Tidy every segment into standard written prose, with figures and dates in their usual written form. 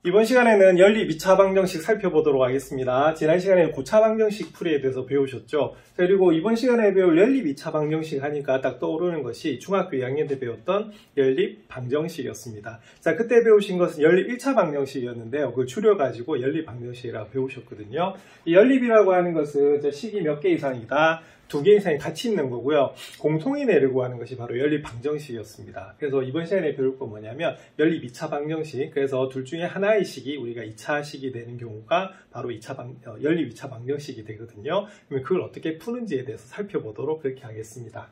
이번 시간에는 연립 2차 방정식 살펴보도록 하겠습니다. 지난 시간에는 9차 방정식 풀이에 대해서 배우셨죠? 그리고 이번 시간에 배울 연립 2차 방정식 하니까 딱 떠오르는 것이 중학교 2학년 때 배웠던 연립 방정식이었습니다. 자, 그때 배우신 것은 연립 1차 방정식이었는데요. 그걸 줄여가지고 연립 방정식이라고 배우셨거든요. 이 연립이라고 하는 것은 식이 몇 개 이상이다. 2개 이상이 같이 있는 거고요. 공통이 내려고 하는 것이 바로 연립 방정식이었습니다. 그래서 이번 시간에 배울 건 뭐냐면 연립 2차 방정식. 그래서 둘 중에 하나의 식이 우리가 2차 식이 되는 경우가 바로 연립 2차 방정식이 되거든요. 그러면 그걸 어떻게 푸는지에 대해서 살펴보도록 그렇게 하겠습니다.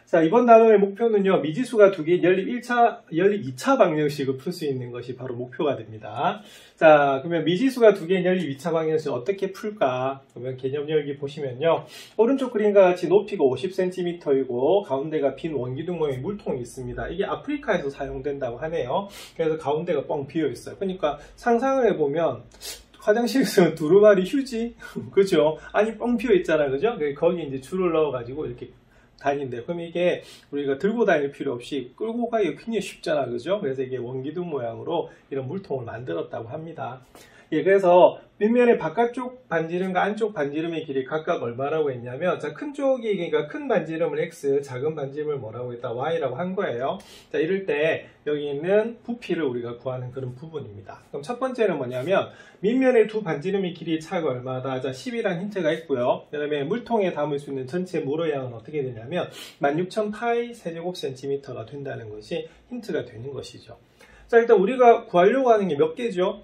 자, 이번 단원의 목표는요, 미지수가 2개인 연립 2차 방정식을 풀 수 있는 것이 바로 목표가 됩니다. 자, 그러면 미지수가 2개인 연립 2차 방정식을 어떻게 풀까? 그러면 개념 열기 보시면요, 오른쪽 그림과 같이 높이가 50cm이고 가운데가 빈 원기둥 모양의 물통이 있습니다. 이게 아프리카에서 사용된다고 하네요. 그래서 가운데가 뻥 비어 있어요. 그러니까 상상을 해보면 화장실에서 두루마리 휴지? 그죠? 아니, 뻥 비어 있잖아요. 그죠? 거기 이제 줄을 넣어가지고 이렇게 다니는데, 그럼 이게 우리가 들고 다닐 필요 없이 끌고 가기가 굉장히 쉽잖아, 그죠? 그래서 이게 원기둥 모양으로 이런 물통을 만들었다고 합니다. 예, 그래서 밑면의 바깥쪽 반지름과 안쪽 반지름의 길이 각각 얼마라고 했냐면, 자, 큰 쪽이, 그러니까 큰 반지름을 x, 작은 반지름을 뭐라고 했다? y라고 한 거예요. 자, 이럴 때 여기 있는 부피를 우리가 구하는 그런 부분입니다. 그럼 첫 번째는 뭐냐면, 밑면의 두 반지름의 길이의 차가 얼마다? 자, 10이라는 힌트가 있고요. 그 다음에 물통에 담을 수 있는 전체 물의 양은 어떻게 되냐면 16,000파이 세제곱센티미터가 된다는 것이 힌트가 되는 것이죠. 자, 일단 우리가 구하려고 하는 게 몇 개죠?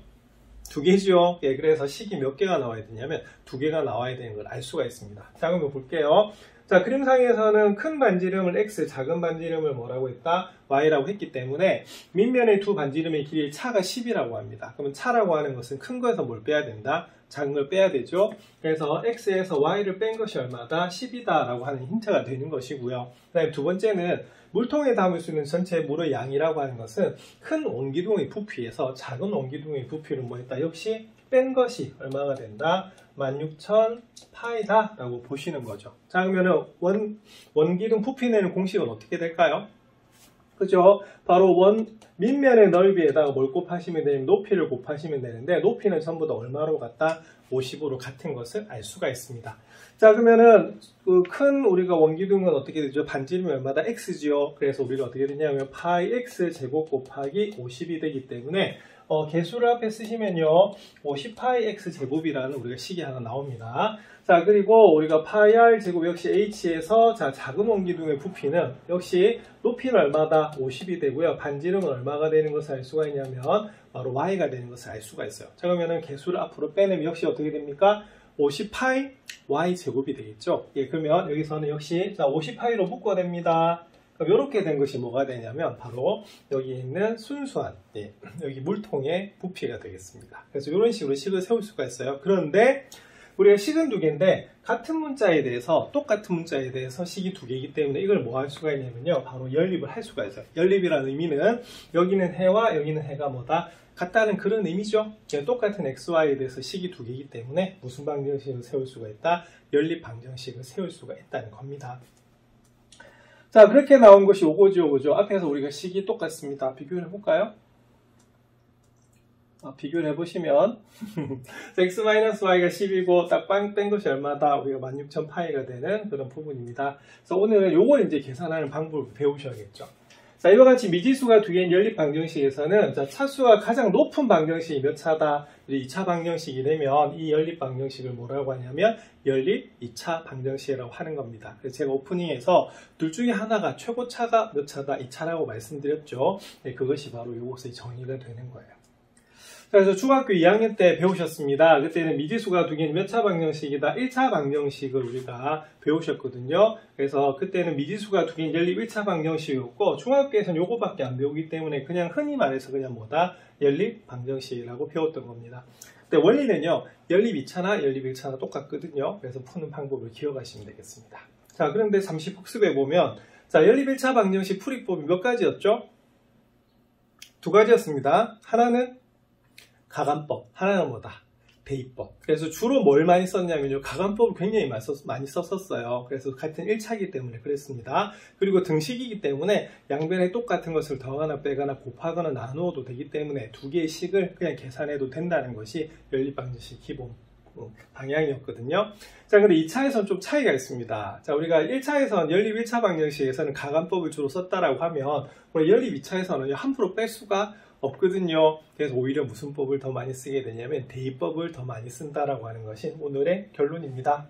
2개죠. 예, 그래서 식이 몇 개가 나와야 되냐면 2개가 나와야 되는 걸 알 수가 있습니다. 자, 그러면 볼게요. 자, 그림상에서는 큰 반지름을 x, 작은 반지름을 뭐라고 했다? y라고 했기 때문에 밑면의 두 반지름의 길이의 차가 10이라고 합니다. 그러면 차라고 하는 것은 큰 거에서 뭘 빼야 된다? 작은 걸 빼야 되죠. 그래서 x에서 y를 뺀 것이 얼마다? 10이다 라고 하는 힌트가 되는 것이고요. 그 다음에 두 번째는 물통에 담을 수 있는 전체 물의 양이라고 하는 것은 큰 원기둥의 부피에서 작은 원기둥의 부피를 뭐 했다? 역시 뺀 것이 얼마가 된다? 16,000파이다 라고 보시는 거죠. 자, 그러면은 원기둥 부피 내는 공식은 어떻게 될까요? 그죠? 바로 밑면의 넓이에다가 뭘 곱하시면 되냐면 높이를 곱하시면 되는데, 높이는 전부 다 얼마로 같다? 50으로 같은 것을 알 수가 있습니다. 자, 그러면은 그 큰 우리가 원기둥은 어떻게 되죠? 반지름이 얼마다? x지요. 그래서 우리가 어떻게 되냐면 파이 x 제곱 곱하기 50이 되기 때문에 개수를 앞에 쓰시면요 50파이 x 제곱이라는 우리가 식이 하나 나옵니다. 자, 그리고 우리가 파이 r 제곱 역시 h에서 자, 작은 원기둥의 부피는 역시 높이는 얼마다? 50이 되고요. 반지름은 얼마가 되는 것을 알 수가 있냐면 바로 y가 되는 것을 알 수가 있어요. 자, 그러면은 개수를 앞으로 빼내면 역시 어떻게 됩니까? 50파이 y 제곱이 되겠죠. 예, 그러면 여기서는 역시 자, 50파이로 묶어냅니다. 그럼 이렇게 된 것이 뭐가 되냐면 바로 여기 있는 순수한 여기 물통의 부피가 되겠습니다. 그래서 이런 식으로 식을 세울 수가 있어요. 그런데 우리가 식은 2개인데 같은 문자에 대해서 똑같은 문자에 대해서 식이 2개이기 때문에 이걸 뭐 할 수가 있냐면요 바로 연립을 할 수가 있어요. 연립이라는 의미는 여기는 해와 여기는 해가 뭐다? 같다는 그런 의미죠. 똑같은 xy에 대해서 식이 2개이기 때문에 무슨 방정식을 세울 수가 있다? 연립 방정식을 세울 수가 있다는 겁니다. 자, 그렇게 나온 것이 요거죠, 그죠? 앞에서 우리가 식이 똑같습니다. 비교를 해볼까요? 비교를 해보시면 x-y가 10이고 딱 뺀 것이 얼마다? 우리가 16,000파이가 되는 그런 부분입니다. 그래서 오늘은 요걸 이제 계산하는 방법을 배우셔야겠죠. 자, 이와 같이 미지수가 2개인 연립 방정식에서는 자, 차수가 가장 높은 방정식이 몇 차다? 2차 방정식이 되면 이 연립 방정식을 뭐라고 하냐면 연립 2차 방정식이라고 하는 겁니다. 그래서 제가 오프닝에서 둘 중에 하나가 최고차가 몇 차다? 2차라고 말씀드렸죠. 네, 그것이 바로 이것의 정의가 되는 거예요. 그래서 중학교 2학년 때 배우셨습니다. 그때는 미지수가 2개인 몇 차 방정식이다? 1차 방정식을 우리가 배우셨거든요. 그래서 그때는 미지수가 2개인 연립 1차 방정식이었고 중학교에서는 요거밖에 안 배우기 때문에 그냥 흔히 말해서 그냥 뭐다? 연립 방정식이라고 배웠던 겁니다. 근데 원리는요 연립 2차나 연립 1차나 똑같거든요. 그래서 푸는 방법을 기억하시면 되겠습니다. 자, 그런데 잠시 복습해 보면 자, 연립 1차 방정식 풀이법이 몇 가지였죠? 2가지였습니다. 하나는 가간법, 하나는 뭐다? 대입법. 그래서 주로 뭘 많이 썼냐면요. 가관법을 굉장히 많이 썼었어요. 그래서 같은 1차이기 때문에 그랬습니다. 그리고 등식이기 때문에 양변에 똑같은 것을 더하거나 빼거나 곱하거나 나누어도 되기 때문에 두 개의 식을 그냥 계산해도 된다는 것이 연립방정식 기본 방향이었거든요. 자, 근데 2차에서는 좀 차이가 있습니다. 자, 우리가 1차에서는 연립 1차 방정식에서는 가관법을 주로 썼다라고 하면, 우리 연립 2차에서는 함부로 뺄 수가 없거든요. 그래서 오히려 무슨 법을 더 많이 쓰게 되냐면 대입법을 더 많이 쓴다라고 하는 것이 오늘의 결론입니다.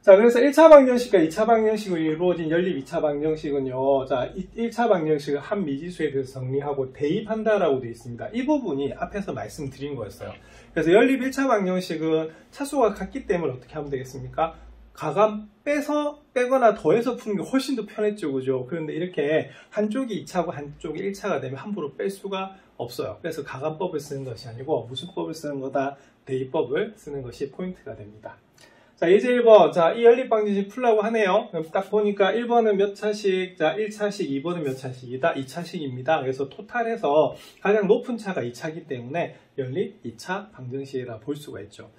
자, 그래서 1차 방정식과 2차 방정식으로 이루어진 연립 2차 방정식은요. 자, 1차 방정식을 한 미지수에 대해서 정리하고 대입한다라고 되어 있습니다. 이 부분이 앞에서 말씀드린 거였어요. 그래서 연립 1차 방정식은 차수가 같기 때문에 어떻게 하면 되겠습니까? 가감 빼거나 더해서 푸는 게 훨씬 더 편했죠. 그죠? 그런데 이렇게 한쪽이 2차고 한쪽이 1차가 되면 함부로 뺄 수가 없어요. 그래서 가감법을 쓰는 것이 아니고 무슨 법을 쓰는 거다? 대입법을 쓰는 것이 포인트가 됩니다. 자, 예제 1번. 자, 이 연립방정식 풀라고 하네요. 그럼 딱 보니까 1번은 몇 차식, 자, 1차식, 2번은 몇 차식이다? 2차식입니다. 그래서 토탈에서 가장 높은 차가 2차이기 때문에 연립 2차 방정식이라 볼 수가 있죠.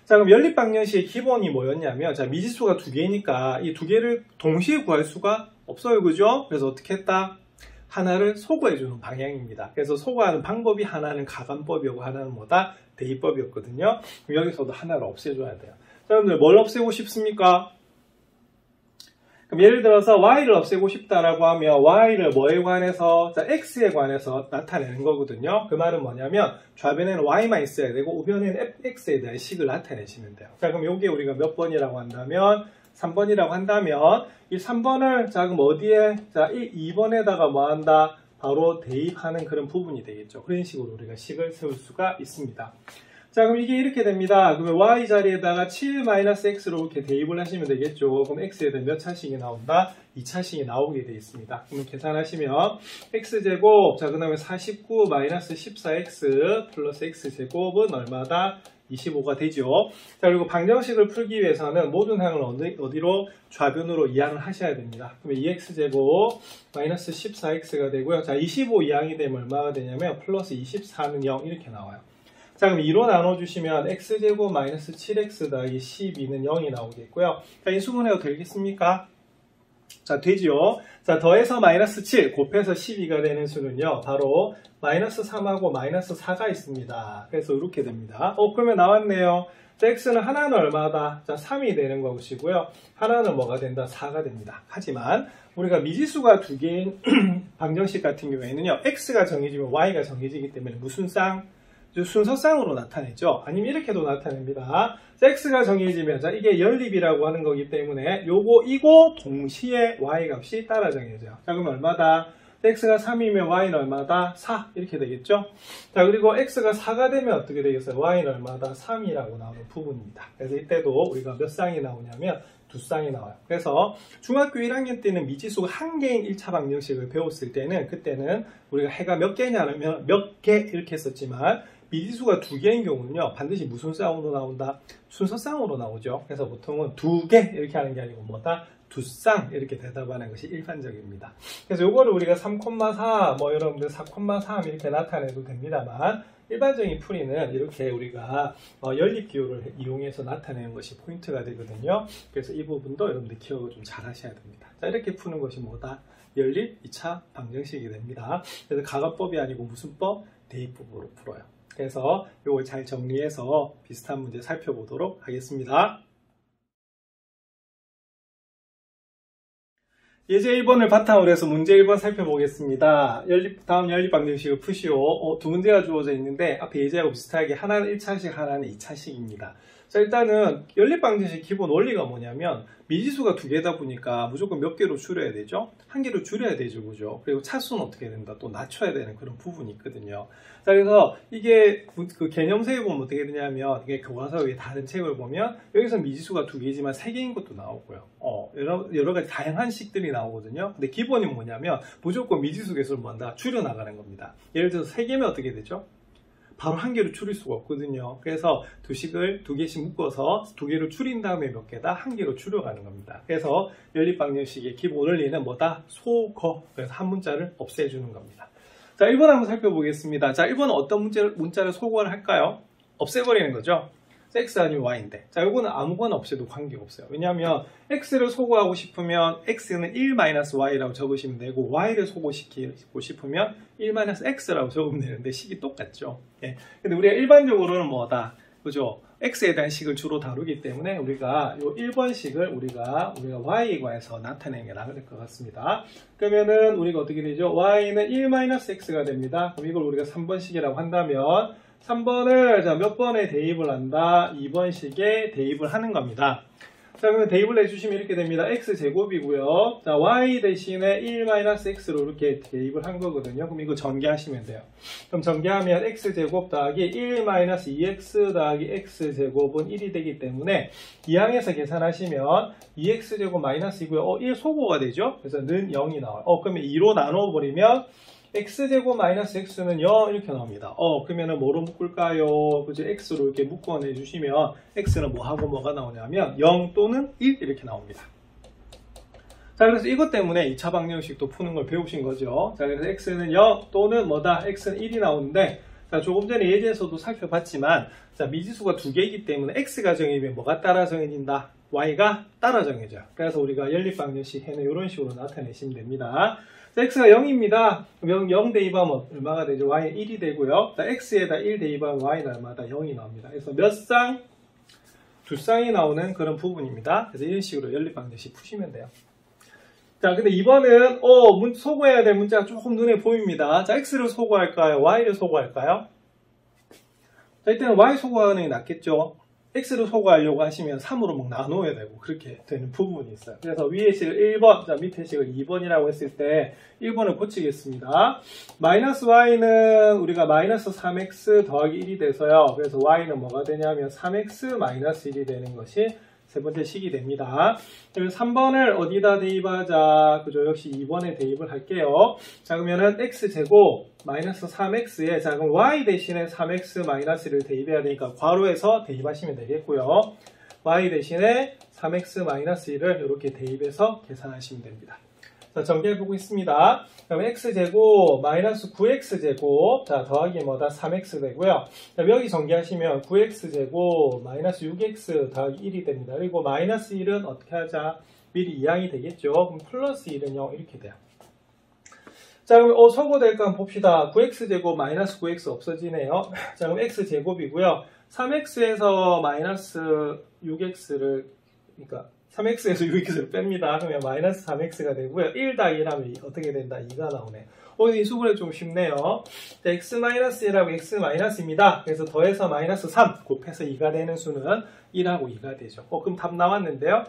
자, 그럼 연립방정식의 기본이 뭐였냐면, 자, 미지수가 두 개니까 이 두 개를 동시에 구할 수가 없어요. 그죠? 그래서 어떻게 했다? 하나를 소거해주는 방향입니다. 그래서 소거하는 방법이 하나는 가관법이고 하나는 뭐다? 대입법이었거든요. 그럼 여기서도 하나를 없애줘야 돼요. 자, 여러분들 뭘 없애고 싶습니까? 그럼 예를 들어서 y를 없애고 싶다라고 하면 y를 뭐에 관해서? 자, x에 관해서 나타내는 거거든요. 그 말은 뭐냐면 좌변에는 y만 있어야 되고 우변에는 x에 대한 식을 나타내시면 돼요. 자, 그럼 요게 우리가 몇 번이라고 한다면 3번이라고 한다면 이 3번을 자, 그럼 어디에? 자, 이 2번에다가 뭐 한다? 바로 대입하는 그런 부분이 되겠죠. 그런 식으로 우리가 식을 세울 수가 있습니다. 자, 그럼 이게 이렇게 됩니다. 그러면 y 자리에다가 7-x로 이렇게 대입을 하시면 되겠죠. 그럼 x에 대한 몇 차식이 나온다? 2차식이 나오게 되어 있습니다. 그럼 계산하시면 x제곱, 자, 그 다음에 49-14x 플러스 x제곱은 얼마다? 25가 되죠. 자, 그리고 방정식을 풀기 위해서는 모든 항을 어디로? 좌변으로 이항을 하셔야 됩니다. 그러면 2x제곱 마이너스 14x가 되고요. 자, 25 이항이 되면 얼마가 되냐면 플러스 24는 0 이렇게 나와요. 자, 그럼 2로 나눠주시면 x제곱 마이너스 7x 더하기 12는 0이 나오겠고요. 자, 인수분해도 되겠습니까? 자, 되죠. 자, 더해서 마이너스 7 곱해서 12가 되는 수는요, 바로 마이너스 3하고 마이너스 4가 있습니다. 그래서 이렇게 됩니다. 그러면 나왔네요. 자, x는 하나는 얼마다? 자, 3이 되는 것이고요. 하나는 뭐가 된다? 4가 됩니다. 하지만 우리가 미지수가 두 개인 방정식 같은 경우에는요, x가 정해지면 y가 정해지기 때문에 무슨 쌍? 순서쌍으로 나타내죠. 아니면 이렇게도 나타냅니다. x가 정해지면, 자, 이게 연립이라고 하는 거기 때문에 이거 동시에 y 값이 따라 정해져요. 자, 그러면 얼마다? x가 3이면 y는 얼마다? 4 이렇게 되겠죠. 자, 그리고 x가 4가 되면 어떻게 되겠어요? y는 얼마다? 3이라고 나오는 부분입니다. 그래서 이때도 우리가 몇 쌍이 나오냐면 두 쌍이 나와요. 그래서 중학교 1학년 때는 미지수가 한 개인 1차 방정식을 배웠을 때는, 그때는 우리가 해가 몇 개냐면 몇 개 이렇게 했었지만 미지수가 두 개인 경우는요, 반드시 무슨 쌍으로 나온다? 순서쌍으로 나오죠. 그래서 보통은 두 개 이렇게 하는 게 아니고 뭐다? 두 쌍 이렇게 대답하는 것이 일반적입니다. 그래서 요거를 우리가 3,4 뭐 여러분들 4,3 이렇게 나타내도 됩니다만, 일반적인 풀이는 이렇게 우리가 연립 기호를 이용해서 나타내는 것이 포인트가 되거든요. 그래서 이 부분도 여러분들 기억을 좀 잘 하셔야 됩니다. 자, 이렇게 푸는 것이 뭐다? 연립 2차 방정식이 됩니다. 그래서 가관법이 아니고 무슨 법? 대입법으로 풀어요. 그래서 이걸 잘 정리해서 비슷한 문제 살펴보도록 하겠습니다. 예제 1번을 바탕으로 해서 문제 1번 살펴보겠습니다. 다음 연립 방정식을 푸시오. 두 문제가 주어져 있는데 앞에 예제하고 비슷하게 하나는 1차식, 하나는 2차식입니다. 자, 일단은 연립 방정식 기본 원리가 뭐냐면 미지수가 두 개다 보니까 무조건 몇 개로 줄여야 되죠? 한 개로 줄여야 되죠, 그죠? 그리고 차수는 어떻게 된다? 또 낮춰야 되는 그런 부분이 있거든요. 자, 그래서 이게 그 개념서에 보면 어떻게 되냐면, 이게 교과서의 다른 책을 보면 여기서 미지수가 두 개지만 세 개인 것도 나오고요. 여러 가지 다양한 식들이 나오거든요. 근데 기본이 뭐냐면 무조건 미지수 개수를 뭐한다? 줄여나가는 겁니다. 예를 들어서 세 개면 어떻게 되죠? 바로 한 개로 줄일 수가 없거든요. 그래서 두 식을 두 개씩 묶어서 두 개로 줄인 다음에 몇 개다? 한 개로 줄여가는 겁니다. 그래서 연립방정식의 기본 원리는 뭐다? 소거. 그래서 한 문자를 없애주는 겁니다. 자, 1번 한번 살펴보겠습니다. 자, 1번은 어떤 문자를 소거를 할까요? 없애버리는 거죠. x 아니면 y인데. 자, 요거는 아무거나 없애도 관계가 없어요. 왜냐하면 x를 소거하고 싶으면 x는 1-y라고 적으시면 되고 y를 소거시키고 싶으면 1-x라고 적으면 되는데 식이 똑같죠. 예. 근데 우리가 일반적으로는 뭐다? 그죠? x에 대한 식을 주로 다루기 때문에 우리가 요 1번식을 우리가 y에 관해서 나타내는 게 나을 것 같습니다. 그러면은 우리가 어떻게 되죠? y는 1-x가 됩니다. 그럼 이걸 우리가 3번식이라고 한다면 3번을 자, 몇 번에 대입을 한다? 2번식에 대입을 하는 겁니다. 자, 그러면 대입을 해주시면 이렇게 됩니다. x제곱이고요. 자, y 대신에 1-x로 이렇게 대입을 한 거거든요. 그럼 이거 전개하시면 돼요. 그럼 전개하면 x제곱 더하기 1-2x 더하기 x제곱은 1이 되기 때문에 이항에서 계산하시면 2x제곱 마이너스이고요. 1 소거가 되죠? 그래서 는 0이 나와요. 그러면 2로 나눠버리면 x제곱 마이너스 x는 0 이렇게 나옵니다. 그러면은 뭐로 묶을까요? 그죠? x로 이렇게 묶어내 주시면 x는 뭐하고 뭐가 나오냐면 0 또는 1 이렇게 나옵니다. 자, 그래서 이것 때문에 2차 방정식도 푸는 걸 배우신 거죠. 자, 그래서 x는 0 또는 뭐다? x는 1이 나오는데, 자, 조금 전에 예제에서도 살펴봤지만, 자, 미지수가 두 개이기 때문에 x가 정해지면 뭐가 따라 정해진다? y가 따라 정해져요. 그래서 우리가 연립방정식 해는 이런 식으로 나타내시면 됩니다. 자, x가 0입니다. 그럼 0 대입하면 얼마가 되죠? y는 1이 되고요. 자, x에다 1 대입하면 y는 얼마다? 0이 나옵니다. 그래서 몇 쌍? 두 쌍이 나오는 그런 부분입니다. 그래서 이런 식으로 연립방정식 푸시면 돼요. 자, 근데 이번은 소거해야 될 문제가 조금 눈에 보입니다. 자, x를 소거할까요? y를 소거할까요? 자, 일단은 y 소거하는 게 낫겠죠. x를 소거하려고 하시면 3으로 막 나눠야 되고 그렇게 되는 부분이 있어요. 그래서 위에 식을 1번, 자, 밑에 식을 2번이라고 했을 때 1번을 고치겠습니다. 마이너스 y는 우리가 마이너스 3x 더하기 1이 돼서요. 그래서 y는 뭐가 되냐면 3x 마이너스 1이 되는 것이 세 번째 식이 됩니다. 그리고 3번을 어디다 대입하자? 그죠? 역시 2번에 대입을 할게요. 자, 그러면은 x제곱 마이너스 3x에, 자, 그럼 y 대신에 3x 마이너스를 대입해야 되니까 괄호에서 대입하시면 되겠고요. y 대신에 3x 마이너스 1을 이렇게 대입해서 계산하시면 됩니다. 자, 전개해보고 있습니다. 그럼 x제곱 마이너스 9x제곱, 자, 더하기 뭐다? 3x 되고요. 자, 여기 전개하시면 9x제곱 마이너스 6x 더하기 1이 됩니다. 그리고 마이너스 1은 어떻게 하자? 미리 이항이 되겠죠. 그럼 플러스 1은 0 이렇게 돼요. 자, 그럼 소거될까 한번 봅시다. 9x제곱 마이너스 9x 없어지네요. 자, 그럼 x제곱이고요. 3x에서 마이너스 6x를, 그러니까 3x에서 6x를 뺍니다. 그러면 마이너스 3x가 되고요. 1 더하기 1 하면 어떻게 된다? 2가 나오네. 이 수분에 좀 쉽네요. 자, x-1하고 x-입니다. 그래서 더해서 마이너스 3 곱해서 2가 되는 수는 1하고 2가 되죠. 그럼 답 나왔는데요.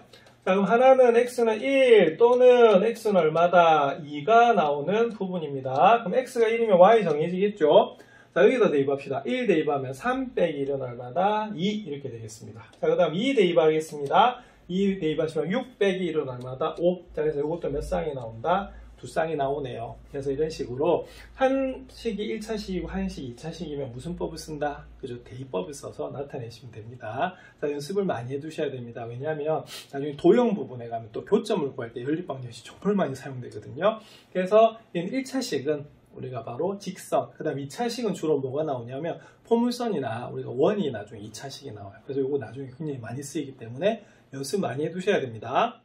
자, 그럼 하나는 x는 1 또는 x는 얼마다? 2가 나오는 부분입니다. 그럼 x가 1이면 y 정해지겠죠. 자, 여기다 대입합시다. 1 대입하면 3 빼기 1은 얼마다? 2 이렇게 되겠습니다. 자, 그 다음 2 대입하겠습니다. 2 대입하시면 6 빼기 1은 얼마다? 5. 자, 그래서 이것도 몇 쌍이 나온다? 두 쌍이 나오네요. 그래서 이런 식으로 한 식이 1차식이고 한 식이 2차식이면 무슨 법을 쓴다? 그죠? 대입법을 써서 나타내시면 됩니다. 자, 연습을 많이 해두셔야 됩니다. 왜냐하면 나중에 도형 부분에 가면 또 교점을 구할 때 연립방정식 정말 많이 사용되거든요. 그래서 1차식은 우리가 바로 직선, 그 다음 2차식은 주로 뭐가 나오냐면 포물선이나 우리가 원이 나중에 2차식이 나와요. 그래서 이거 나중에 굉장히 많이 쓰이기 때문에 연습 많이 해두셔야 됩니다.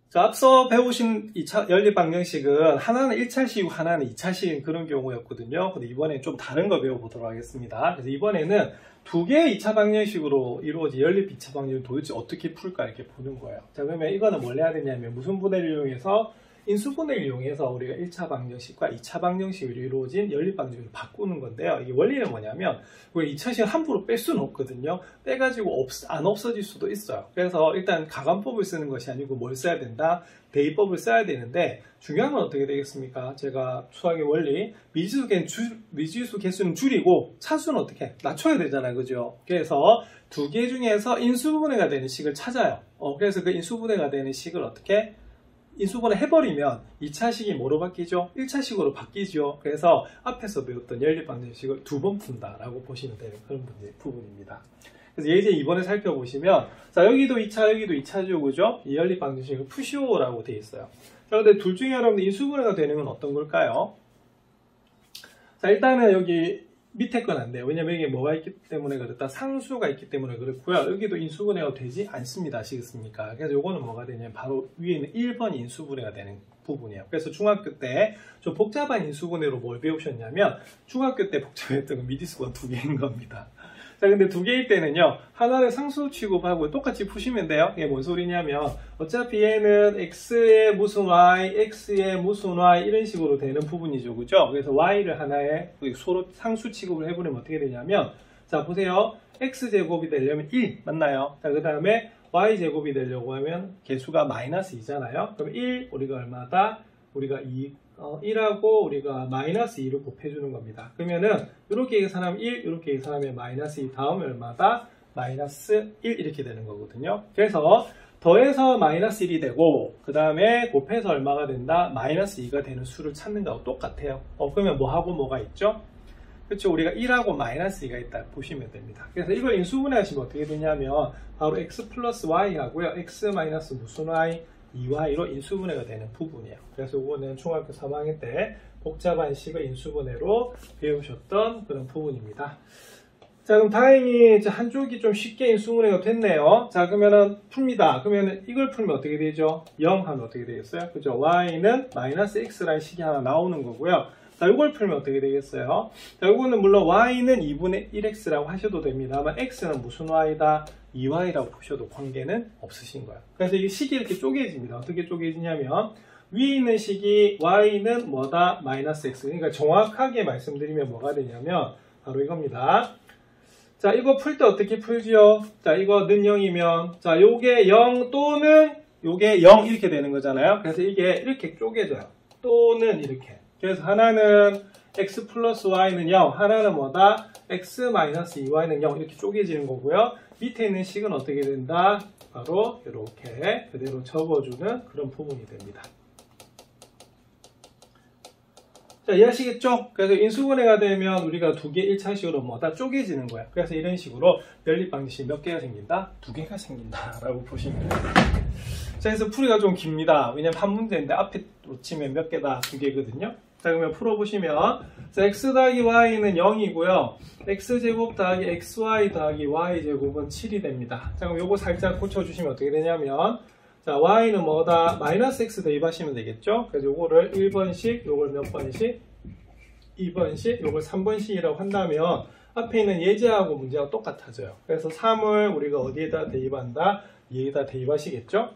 자, 앞서 배우신 2차 연립방정식은 하나는 1차식이고 하나는 2차식인 그런 경우였거든요. 근데 이번엔 좀 다른 거 배워보도록 하겠습니다. 그래서 이번에는 두 개의 2차 방정식으로 이루어진 연립 2차 방정식을 도대체 어떻게 풀까 이렇게 보는 거예요. 자, 그러면 이거는 뭘 해야 되냐면 무슨 분해를 이용해서 인수분해를 이용해서 우리가 1차 방정식과 2차 방정식으로 이루어진 연립 방정식을 바꾸는 건데요. 이게 원리는 뭐냐면 우리가 2차식을 함부로 뺄 수는 없거든요. 빼가지고 안 없어질 수도 있어요. 그래서 일단 가관법을 쓰는 것이 아니고 뭘 써야 된다? 대입법을 써야 되는데 중요한 건 어떻게 되겠습니까? 제가 수학의 원리 미지수 개수는 줄이고 차수는 어떻게 낮춰야 되잖아요. 그죠? 그래서 두 개 중에서 인수분해가 되는 식을 찾아요. 그래서 그 인수분해가 되는 식을 어떻게 인수분해 해버리면 2차식이 뭐로 바뀌죠? 1차식으로 바뀌죠. 그래서 앞에서 배웠던 연립방정식을 두 번 푼다라고 보시면 되는 그런 부분입니다. 그래서 예제 2번에 살펴보시면 자, 여기도 2차, 여기도 2차죠. 그죠? 이 연립방정식을 푸시오라고 되어 있어요. 자, 근데 둘 중에 여러분들 인수분해가 되는 건 어떤 걸까요? 자, 일단은 여기 밑에 건 안 돼요. 왜냐면 여기 뭐가 있기 때문에 그렇다. 상수가 있기 때문에 그렇고요. 여기도 인수분해가 되지 않습니다. 아시겠습니까? 그래서 요거는 뭐가 되냐면 바로 위에 있는 1번 인수분해가 되는 부분이에요. 그래서 중학교 때 좀 복잡한 인수분해로 뭘 배우셨냐면 중학교 때 복잡했던 건 미지수가 2개인 겁니다. 자, 근데 2개일 때는요, 하나를 상수 취급하고 똑같이 푸시면 돼요. 이게 뭔 소리냐면, 어차피 얘는 x의 무슨 y, x의 무슨 y, 이런 식으로 되는 부분이죠. 그죠? 그래서 y를 하나에 서로 상수 취급을 해버리면 어떻게 되냐면, 자, 보세요. x제곱이 되려면 1, 맞나요? 자, 그 다음에 y제곱이 되려고 하면 개수가 마이너스 2잖아요. 그럼 1, 우리가 얼마다? 우리가 1하고 우리가 마이너스 2를 곱해주는 겁니다. 그러면은 이렇게 계산하면 1, 이렇게 계산하면 마이너스 2 다음에 얼마다? 마이너스 1 이렇게 되는 거거든요. 그래서 더해서 마이너스 1이 되고 그 다음에 곱해서 얼마가 된다? 마이너스 2가 되는 수를 찾는 거하고 똑같아요. 그러면 뭐하고 뭐가 있죠? 그렇죠. 우리가 1하고 마이너스 2가 있다 보시면 됩니다. 그래서 이걸 인수분해 하시면 어떻게 되냐면 바로 x 플러스 y 하고요. x 마이너스 무슨 y? 2y로 인수분해가 되는 부분이에요. 그래서 이거는 중학교 3학년 때 복잡한 식을 인수분해로 배우셨던 그런 부분입니다. 자, 그럼 다행히 한쪽이 좀 쉽게 인수분해가 됐네요. 자, 그러면은 풉니다. 그러면은 이걸 풀면 어떻게 되죠? 0 하면 어떻게 되겠어요? 그죠? y는 마이너스 x라는 식이 하나 나오는 거고요. 자, 이걸 풀면 어떻게 되겠어요? 자, 이거는 물론 y는 2분의 1x라고 하셔도 됩니다만 x는 무슨 y다? 2y라고 보셔도 관계는 없으신 거예요. 그래서 이 식이 이렇게 쪼개집니다. 어떻게 쪼개지냐면 위에 있는 식이 y는 뭐다? 마이너스 x. 그러니까 정확하게 말씀드리면 뭐가 되냐면 바로 이겁니다. 자, 이거 풀 때 어떻게 풀지요? 자, 이거는 0이면 자, 요게 0 또는 요게 0 이렇게 되는 거잖아요. 그래서 이게 이렇게 쪼개져요. 또는 이렇게. 그래서 하나는 x 플러스 y는 0, 하나는 뭐다? x 마이너스 2y는 0 이렇게 쪼개지는 거고요. 밑에 있는 식은 어떻게 된다? 바로 이렇게 그대로 적어주는 그런 부분이 됩니다. 자, 이해하시겠죠? 그래서 인수분해가 되면 우리가 2개 1차식으로 뭐다? 쪼개지는 거야. 그래서 이런 식으로 연립 방정식이 몇 개가 생긴다? 2개가 생긴다 라고 보시면 됩니다. 자, 그래서 풀이가 좀 깁니다. 왜냐면 한 문제인데 앞에 놓치면 몇 개다? 2개거든요. 자, 그러면 풀어보시면 자, x 더하기 y는 0이고요. x제곱 더하기 xy 더하기 y제곱은 7이 됩니다. 자, 그럼 요거 살짝 고쳐주시면 어떻게 되냐면 자, y는 뭐다? 마이너스 x 대입하시면 되겠죠? 그래서 요거를 1번씩, 요걸 몇 번씩? 2번씩, 요걸 3번씩이라고 한다면 앞에 있는 예제하고 문제가 똑같아져요. 그래서 3을 우리가 어디에다 대입한다? 얘에다 대입하시겠죠?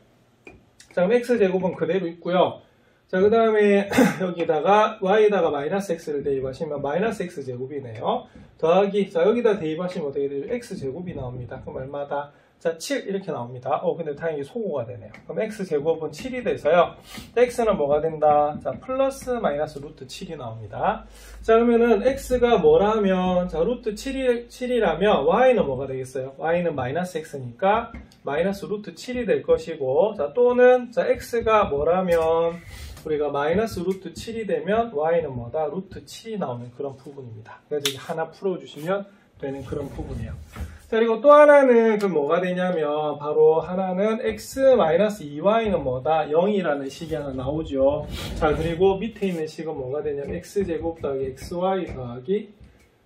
자, 그럼 x제곱은 그대로 있고요. 자, 그 다음에 여기다가 y에다가 마이너스 x를 대입하시면 마이너스 x제곱이네요. 더하기, 자, 여기다 대입하시면 어떻게 되죠? x제곱이 나옵니다. 그럼 얼마다? 자, 7 이렇게 나옵니다. 근데 다행히 소고가 되네요. 그럼 x제곱은 7이 돼서요. x는 뭐가 된다? 자, 플러스 마이너스 루트 7이 나옵니다. 자, 그러면은 x가 뭐라면, 자, 루트 7이라면 y는 뭐가 되겠어요? y는 마이너스 x니까 마이너스 루트 7이 될 것이고, 자, 또는, 자, x가 뭐라면 우리가 마이너스 루트 7이 되면 y는 뭐다? 루트 7이 나오는 그런 부분입니다. 그래서 이게 하나 풀어주시면 되는 그런 부분이에요. 자, 그리고 또 하나는 그 뭐가 되냐면 바로 하나는 x-2y는 뭐다? 0이라는 식이 하나 나오죠. 자, 그리고 밑에 있는 식은 뭐가 되냐면 x제곱 더하기 xy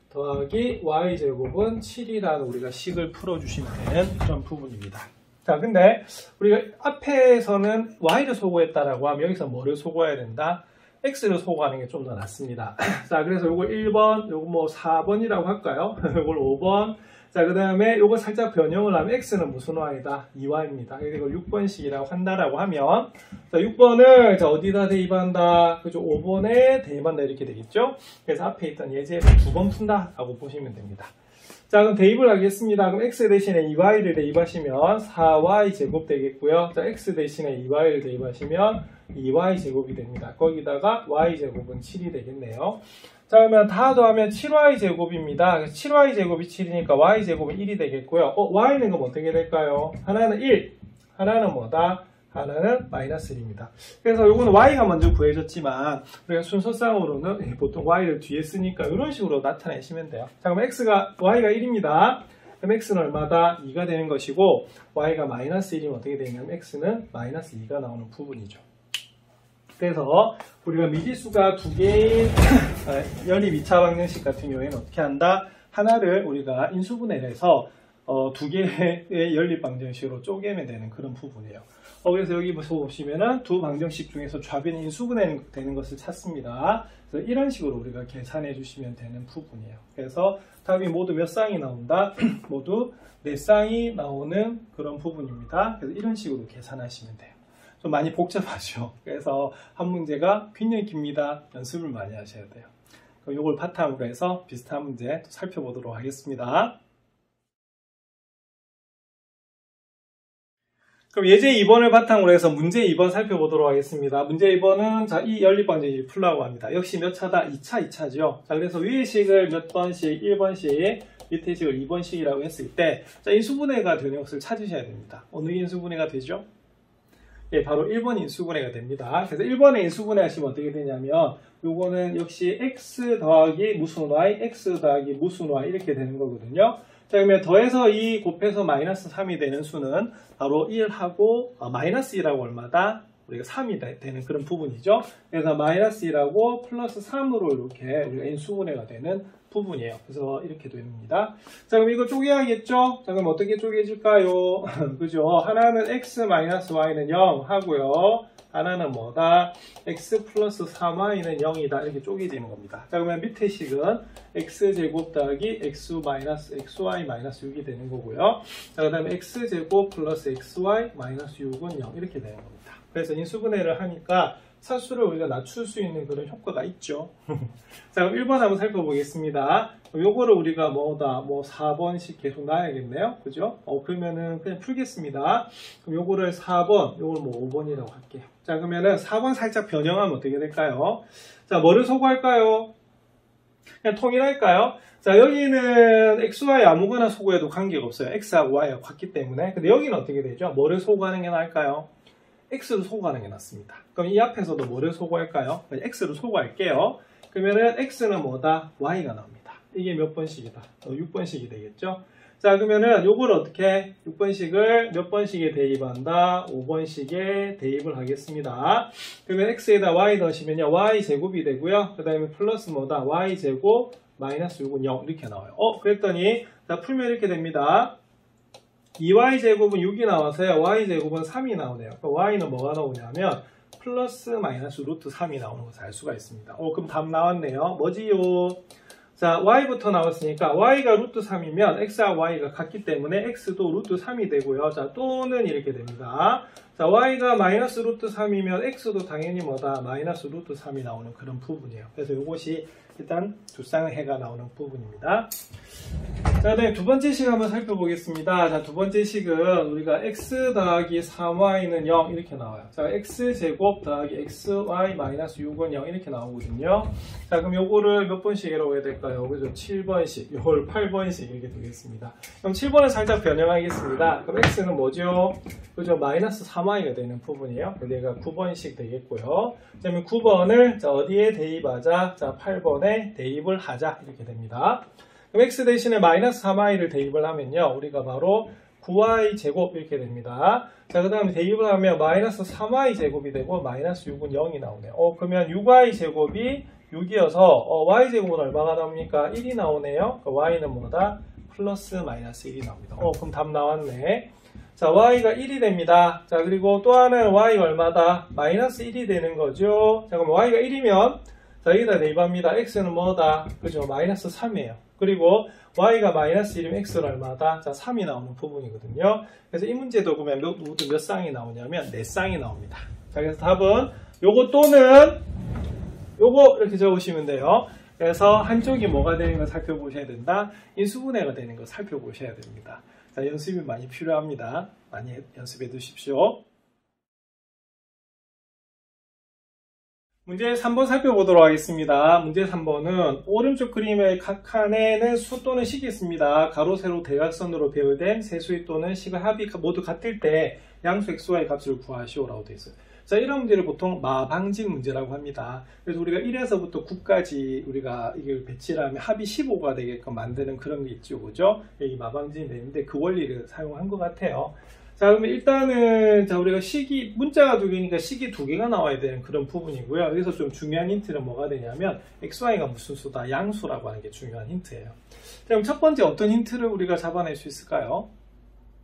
더하기 y제곱은 7이라는 우리가 식을 풀어주시면 되는 그런 부분입니다. 자, 근데 우리가 앞에서는 y를 소거했다라고 하면 여기서 뭐를 소거해야 된다? x를 소거하는 게 좀 더 낫습니다. 자, 그래서 요거 1번, 요거 뭐 4번이라고 할까요? 요걸 5번. 자, 그 다음에 요거 살짝 변형을 하면 x는 무슨 y다? 2y입니다. 이걸 6번식이라고 한다라고 하면 자, 6번을 자, 어디다 대입한다? 그죠? 5번에 대입한다 이렇게 되겠죠? 그래서 앞에 있던 예제를 2번 푼다 라고 보시면 됩니다. 자, 그럼 대입을 하겠습니다. 그럼 x 대신에 2y를 대입하시면 4y 제곱 되겠고요. 자, x 대신에 2y를 대입하시면 2y 제곱이 됩니다. 거기다가 y 제곱은 7이 되겠네요. 자, 그러면 다 더하면 7y 제곱입니다. 7y 제곱이 7이니까 y 제곱은 1이 되겠고요. y는 그럼 어떻게 될까요? 하나는 1, 하나는 뭐다? 하나는 마이너스 1입니다. 그래서 요거는 y가 먼저 구해졌지만 우리가 순서상으로는 보통 y를 뒤에 쓰니까 이런 식으로 나타내시면 돼요. 자, 그럼 y가 1입니다. 그럼 x는 얼마다? 2가 되는 것이고 y가 마이너스 1이면 어떻게 되냐면 x는 마이너스 2가 나오는 부분이죠. 그래서 우리가 미지수가 두 개인 연립 2차 방정식 같은 경우에는 어떻게 한다? 하나를 우리가 인수분해를 해서 두 개의 연립 방정식으로 쪼개면 되는 그런 부분이에요. 그래서 여기 보시면은 두 방정식 중에서 좌변이 인수분해되는 것을 찾습니다. 그래서 이런 식으로 우리가 계산해 주시면 되는 부분이에요. 그래서 답이 모두 몇 쌍이 나온다? 모두 4쌍이 나오는 그런 부분입니다. 그래서 이런 식으로 계산하시면 돼요. 좀 많이 복잡하죠. 그래서 한 문제가 굉장히 깁니다. 연습을 많이 하셔야 돼요. 그럼 이걸 바탕으로 해서 비슷한 문제 살펴보도록 하겠습니다. 그럼 예제 2번을 바탕으로 해서 문제 2번 살펴보도록 하겠습니다. 문제 2번은 자, 이 연립방정식을 풀라고 합니다. 역시 몇 차다? 2차죠. 자, 그래서 위의 식을 몇 번씩? 1번씩, 밑에 식을 2번씩이라고 했을 때, 자, 인수분해가 되는 것을 찾으셔야 됩니다. 어느 게 인수분해가 되죠? 예, 바로 1번 인수분해가 됩니다. 그래서 1번에 인수분해 하시면 어떻게 되냐면, 요거는 역시 x 더하기 무슨 y, x 더하기 무슨 y 이렇게 되는 거거든요. 자, 그러면 더해서 2 곱해서 마이너스 3이 되는 수는 바로 1하고 마이너스 1하고 얼마다? 우리가 3이 되는 그런 부분이죠. 그래서 마이너스 1하고 플러스 3으로 이렇게 우리가 인수분해가 되는 부분이에요. 그래서 이렇게 됩니다. 자, 그럼 이거 쪼개야겠죠? 자, 그럼 어떻게 쪼개질까요? 그죠? 하나는 x 마이너스 y는 0 하고요. 하나는 뭐다? x 플러스 3y는 0이다. 이렇게 쪼개지는 겁니다. 자, 그러면 밑에 식은 x제곱 더하기 x 마이너스 xy 마이너스 6이 되는 거고요. 자, 그 다음에 x제곱 플러스 xy 마이너스 6은 0 이렇게 되는 겁니다. 그래서 인수분해를 하니까 차수를 우리가 낮출 수 있는 그런 효과가 있죠. 자, 그럼 1번 한번 살펴보겠습니다. 요거를 우리가 뭐다? 4번씩 계속 놔야겠네요. 그죠? 그러면은 그냥 풀겠습니다. 그럼 요거를 4번, 요걸 5번이라고 할게요. 자, 그러면은 4번 살짝 변형하면 어떻게 될까요? 자, 뭐를 소구할까요? 그냥 통일할까요? 자, 여기는 xy 아무거나 소구해도 관계가 없어요. x하고 y가 같기 때문에. 근데 여기는 어떻게 되죠? 뭐를 소구하는 게 나을까요? x를 소구하는 게 낫습니다. 그럼 이 앞에서도 뭐를 소구할까요? x를 소구할게요. 그러면은 x는 뭐다? y가 나옵니다. 이게 몇 번씩이다? 6번씩이 되겠죠? 자, 그러면은 요걸 어떻게 6번씩을 몇 번씩에 대입한다? 5번씩에 대입을 하겠습니다. 그러면 x에다 y 넣으시면요. y제곱이 되고요. 그 다음에 플러스 뭐다? y제곱 마이너스 6은 0 이렇게 나와요. 그랬더니 자, 풀면 이렇게 됩니다. 2y제곱은 6이 나와서요. y제곱은 3이 나오네요. y는 뭐가 나오냐면 플러스 마이너스 루트 3이 나오는 것을 알 수가 있습니다. 그럼 답 나왔네요. 뭐지요? 자, y부터 나왔으니까 y가 루트 3이면 x와 y가 같기 때문에 x도 루트 3이 되고요. 자, 또는 이렇게 됩니다. 자, y가 마이너스 루트 3이면 x도 당연히 뭐다? 마이너스 루트 3이 나오는 그런 부분이에요. 그래서 이것이 일단 두 쌍의 해가 나오는 부분입니다. 자, 네, 두 번째 식 한번 살펴보겠습니다. 자, 두 번째 식은 우리가 x 더하기 3y는 0 이렇게 나와요. 자, x제곱 더하기 xy 마이너스 6은 0 이렇게 나오거든요. 자, 그럼 요거를 몇 번씩이라고 해야 될까요? 그죠? 7번씩, 요걸 8번씩 이렇게 되겠습니다. 그럼 7번을 살짝 변형하겠습니다. 그럼 x는 뭐죠? 그죠? 마이너스 3y가 되는 부분이에요. 얘가 9번씩 되겠고요. 그다음에 9번을 자, 어디에 대입하자? 자, 8번에 대입을 하자 이렇게 됩니다. 그럼 x 대신에 마이너스 3y를 대입을 하면요. 우리가 바로 9y 제곱 이렇게 됩니다. 자, 그 다음에 대입을 하면 마이너스 3y 제곱이 되고 마이너스 6은 0이 나오네요. 그러면 6y 제곱이 6이어서 y 제곱은 얼마가 나옵니까? 1이 나오네요. y는 뭐다? 플러스 마이너스 1이 나옵니다. 그럼 답 나왔네. 자, y가 1이 됩니다. 자, 그리고 또 하나는 y가 얼마다? 마이너스 1이 되는 거죠. 자, 그럼 y가 1이면 자, 여기다 대입합니다. x는 뭐다? 그죠? 마이너스 3이에요. 그리고 y가 마이너스 1이면 x는 얼마다? 자, 3이 나오는 부분이거든요. 그래서 이 문제도 보면 모두 몇 쌍이 나오냐면 4쌍이 나옵니다. 자, 그래서 답은 요거 또는 요거 이렇게 적으시면 돼요. 그래서 한쪽이 뭐가 되는 걸 살펴보셔야 된다. 인수분해가 되는 걸 살펴보셔야 됩니다. 자, 연습이 많이 필요합니다. 많이 연습해 두십시오. 문제 3번 살펴보도록 하겠습니다. 문제 3번은 오른쪽 그림의 각 칸에는 수 또는 식이 있습니다. 가로, 세로, 대각선으로 배열된 세수의 또는 식의 합이 모두 같을 때 양수 xy의 값을 구하시오라고 되어 있어요. 자, 이런 문제를 보통 마방진 문제라고 합니다. 그래서 우리가 1에서부터 9까지 우리가 이걸 배치를 하면 합이 15가 되게끔 만드는 그런 게 있죠. 그죠? 이 마방진이 되는데 그 원리를 사용한 것 같아요. 자, 그러면 일단은, 자, 우리가 문자가 두 개니까 식이 두 개가 나와야 되는 그런 부분이고요. 여기서 좀 중요한 힌트는 뭐가 되냐면, XY가 무슨 수다? 양수라고 하는 게 중요한 힌트예요. 자, 그럼 첫 번째 어떤 힌트를 우리가 잡아낼 수 있을까요?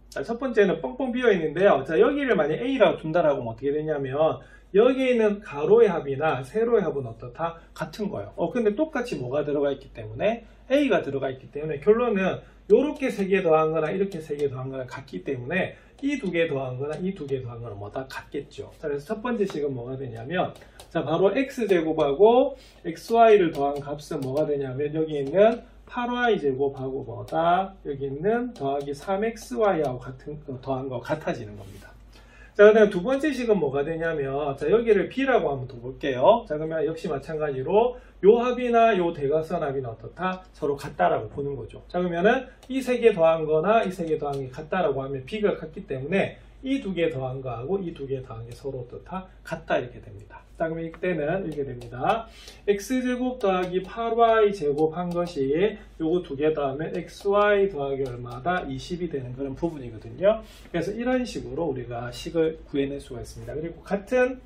자, 첫 번째는 뻥뻥 비어 있는데요. 자, 여기를 만약 A라고 둔다라고 하면 어떻게 되냐면, 여기에 있는 가로의 합이나 세로의 합은 어떻다? 같은 거예요. 근데 똑같이 뭐가 들어가 있기 때문에 A가 들어가 있기 때문에 결론은 이렇게 세 개 더한 거나 이렇게 세 개 더한 거나 같기 때문에 이 두 개 더한 거나 이 두 개 더한 거는 뭐 다 같겠죠. 자, 그래서 첫 번째 식은 뭐가 되냐면, 자, 바로 X제곱하고 XY를 더한 값은 뭐가 되냐면, 여기 있는 8y제곱하고 뭐다? 여기 있는 더하기 3xy하고 더한 거 같아지는 겁니다. 자, 그 다음에 두 번째 식은 뭐가 되냐면, 자, 여기를 B라고 한번 더 볼게요. 자, 그러면 역시 마찬가지로 요 합이나 요 대각선 합이나 어떻다? 서로 같다라고 보는 거죠. 자, 그러면은 이 세 개 더한 거나 이 세 개 더한 게 같다라고 하면 B가 같기 때문에 이 두 개 더한 거하고 이 두 개 더한 게 서로 어떻다? 같다 이렇게 됩니다. 자, 그러면 이때는 이렇게 됩니다. X제곱 더하기 8Y제곱 한 것이 요거 두 개 더하면 XY 더하기 얼마다? 20이 되는 그런 부분이거든요. 그래서 이런 식으로 우리가 식을 구해낼 수가 있습니다. 그리고 같은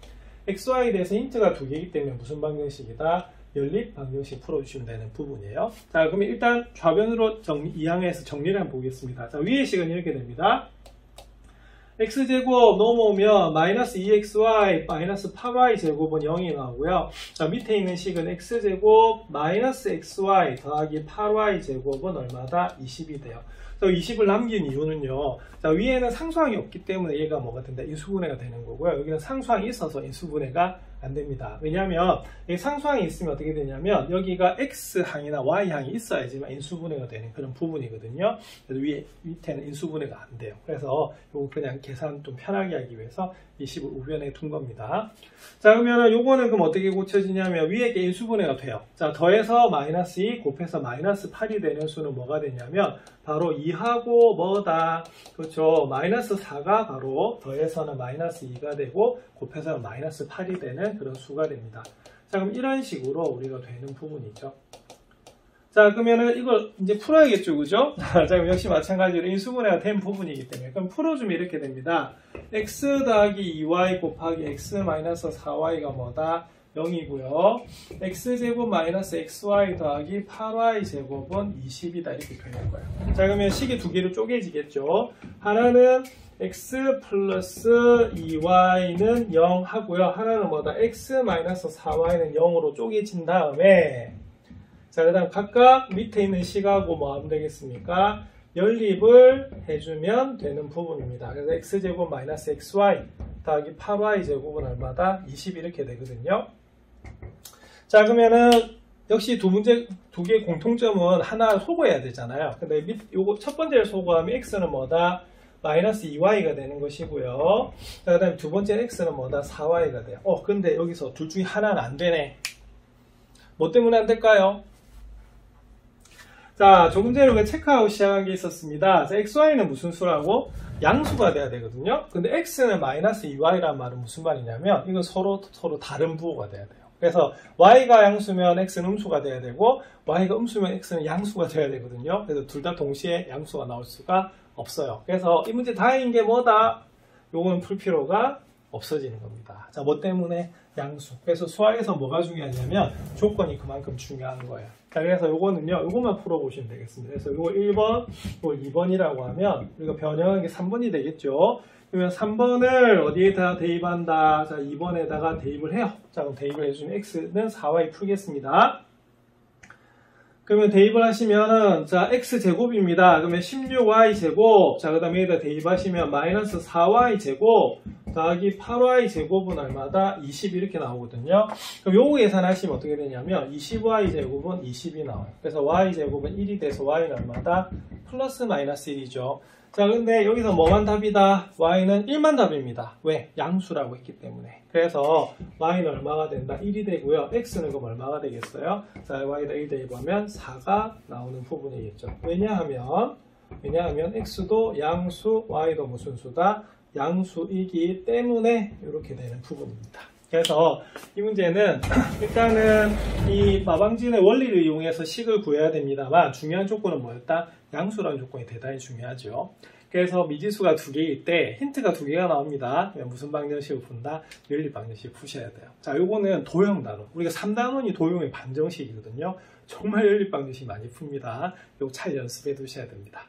XY에 대해서 힌트가 두 개이기 때문에 무슨 방정식이다? 연립 방정식 풀어주시면 되는 부분이에요. 자, 그러면 일단 좌변으로 이항해서 정리를 한번 보겠습니다. 자, 위의 식은 이렇게 됩니다. x제곱 넘어오면 마이너스 2xy 마이너스 8y 제곱은 0이 나오고요. 자, 밑에 있는 식은 x제곱 마이너스 xy 더하기 8y 제곱은 얼마다? 20이 돼요. 20을 남긴 이유는요. 자, 위에는 상수항이 없기 때문에 얘가 뭐가 된다? 인수분해가 되는 거고요. 여기는 상수항이 있어서 인수분해가 안 됩니다. 왜냐하면 상수항이 있으면 어떻게 되냐면 여기가 X항이나 Y항이 있어야지만 인수분해가 되는 그런 부분이거든요. 그래서 밑에는 인수분해가 안 돼요. 그래서 이거 그냥 계산 좀 편하게 하기 위해서 20을 우변에 둔 겁니다. 자, 그러면 요거는 그럼 어떻게 고쳐지냐면 위에 게 인수분해가 돼요. 자, 더해서 마이너스 2 곱해서 마이너스 8이 되는 수는 뭐가 되냐면 바로 2하고 뭐다? 그렇죠. 마이너스 4가 바로 더해서는 마이너스 2가 되고 곱해서는 마이너스 8이 되는 그런 수가 됩니다. 자, 그럼 이런 식으로 우리가 되는 부분이죠. 자, 그러면은 이걸 이제 풀어야겠죠, 그죠? 자, 그럼 역시 마찬가지로 인수분해가 된 부분이기 때문에 그럼 풀어주면 이렇게 됩니다. x 더하기 2y 곱하기 x 마이너스 4y가 뭐다? 0이고요. x제곱 마이너스 xy 더하기 8y 제곱은 20이다 이렇게 되는 거예요. 자, 그러면 식이 두 개로 쪼개지겠죠. 하나는 x 플러스 2y는 0 하고요. 하나는 뭐다? x 마이너스 4y는 0으로 쪼개진 다음에 자, 그 다음 각각 밑에 있는 식하고 뭐 하면 되겠습니까? 연립을 해주면 되는 부분입니다. 그래서 x제곱 마이너스 xy 더하기 8y 제곱은 얼마다? 20 이렇게 되거든요. 자, 그러면은 역시 두 개의 공통점은 하나 소거해야 되잖아요. 근데 요거 첫 번째를 소거하면 x는 뭐다? 마이너스 2y가 되는 것이고요. 자, 그 다음에 두 번째 x는 뭐다? 4y가 돼요. 근데 여기서 둘 중에 하나는 안 되네. 뭐 때문에 안 될까요? 자, 조금 전에 우리가 체크아웃 시작한 게 있었습니다. 자, xy는 무슨 수라고? 양수가 돼야 되거든요. 근데 x는 마이너스 2y란 말은 무슨 말이냐면 이건 서로 다른 부호가 돼야 돼요. 그래서 y가 양수면 x는 음수가 돼야 되고 y가 음수면 x는 양수가 돼야 되거든요. 그래서 둘 다 동시에 양수가 나올 수가 없어요. 그래서 이 문제 다행인 게 뭐다? 요거는 풀 필요가 없어지는 겁니다. 자, 뭐 때문에? 양수. 그래서 수학에서 뭐가 중요하냐면 조건이 그만큼 중요한 거예요. 자, 그래서 요거는요, 요것만 풀어보시면 되겠습니다. 그래서 요거 1번, 요거 2번이라고 하면 우리가 변형한 게 3번이 되겠죠. 그러면 3번을 어디에다 대입한다? 자, 2번에다가 대입을 해요. 자, 그럼 대입을 해주면 x는 4y 풀겠습니다. 그러면 대입을 하시면은, 자, x제곱입니다. 그러면 16y제곱, 자, 그 다음에 여기다 대입하시면 마이너스 4y제곱 더하기 8y제곱은 얼마다? 20 이렇게 나오거든요. 그럼 요거 계산하시면 어떻게 되냐면 20y제곱은 20이 나와요. 그래서 y제곱은 1이 돼서 y는 얼마다? 플러스 마이너스 1이죠. 자, 근데 여기서 뭐만 답이다? y는 1만 답입니다. 왜? 양수라고 했기 때문에. 그래서 y는 얼마가 된다? 1이 되고요. x는 그럼 얼마가 되겠어요? 자, y에다 1 대입하면 4가 나오는 부분이겠죠. 왜냐하면 x도 양수, y도 무슨 수다? 양수이기 때문에 이렇게 되는 부분입니다. 그래서 이 문제는 일단은 이 마방진의 원리를 이용해서 식을 구해야 됩니다만 중요한 조건은 뭐였다? 양수라는 조건이 대단히 중요하죠. 그래서 미지수가 2개일 때 힌트가 2개가 나옵니다. 무슨 방정식을 푼다? 연립 방정식 푸셔야 돼요. 자, 요거는 도형 단원. 우리가 3단원이 도형의 반정식이거든요. 정말 연립 방정식 많이 풉니다. 요거 잘 연습해 두셔야 됩니다.